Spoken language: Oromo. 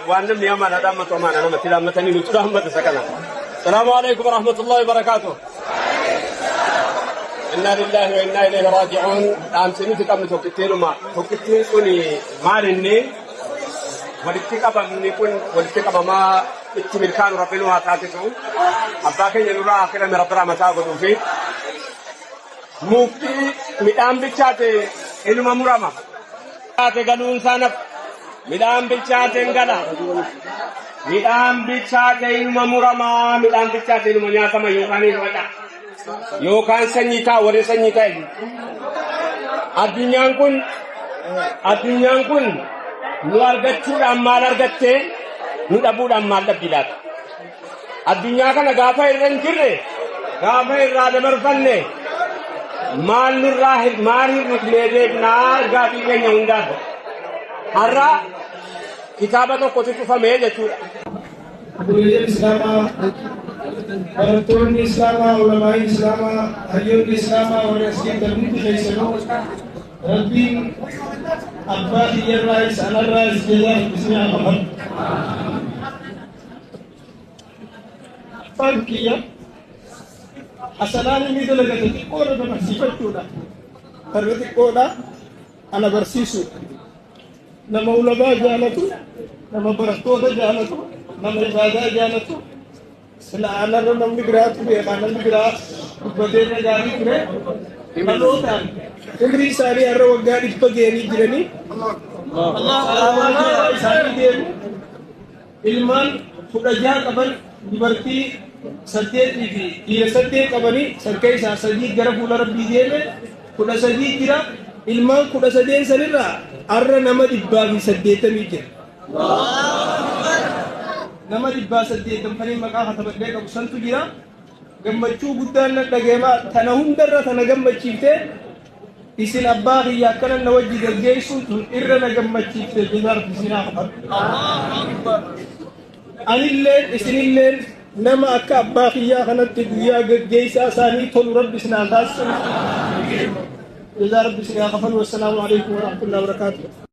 وأنم يوم أنا دام طمان أنا مثلا متني نتوه أحمد سكنا. السلام عليكم ورحمة الله وبركاته. إنا لله وإنا إليه راجعون. أم سنتي كم توكتير ما توكتير كوني مارني ولكتك أبغى نكون ولكتك أبغى ما التمر كانوا ربنا تعطيهم. أبغى كي نرى آخر من ربنا ما تعبدوا فيه. مفتي ميدان بيشاته إنه ما مرامة. بيشاته قانون سانف ميدان بيشاته إنغلا. ميدان بيشاته إنه ما مرامة ميدان بيشاته إنه منيا سما يوكاني سودا. يوكان سنيكا وري سنيكا إني. أدنيان كون luar gacur amal argatte nuda bud amal dabilat adunya kana gafa irren kirre gafa irrade marfanne mal nurrahid mari nutlede nar gafi ke nyunda harra kitabato kotitu fameje tu Islam Baratun Islam ulama Islam hayun Islam और इसके धर्म की कैसे रब्बी अब्बा ये rice owner rice जेला इसमें हम पर किया असलानी में तो लगा था कि कोरा तो सिफत टूटा परवती कोरा अना बरसीसु नम उलमा जानतु नम बरतोद जानतु नम इबादा जानतु सला अनर नम निगरात भी अनर निगरात बदे ने जानी करे इमानोतान umri sari arra waggaa dhibba geenii jiranii Allah isaanii deemu ilmaan 16 qaban dubartii 8 fi dhiira 8 qabanii sarka isaa 3 gara fuula rabbii deeme 13 jira ilmaan 13 sanirraa arra nama 180 jira nama 180 kan maqaa katabadhee qabu santu jira gammachuu guddaan na dhageema tana hundarra tana gammachiifte isin abbaa kiyya akkana na wajji gaggeessuun tun irra na gammachiifte jedha rabbi sinaa qaba anilleen isinilleen nama akka abbaa kiyyaa kanatti guyyaa gaggeessaa isaanii tolu rabbi sinaa taasisu jedha rabbi sinaa qaba. Wassalaamu alaikum warahmatullahi wabarakatuh.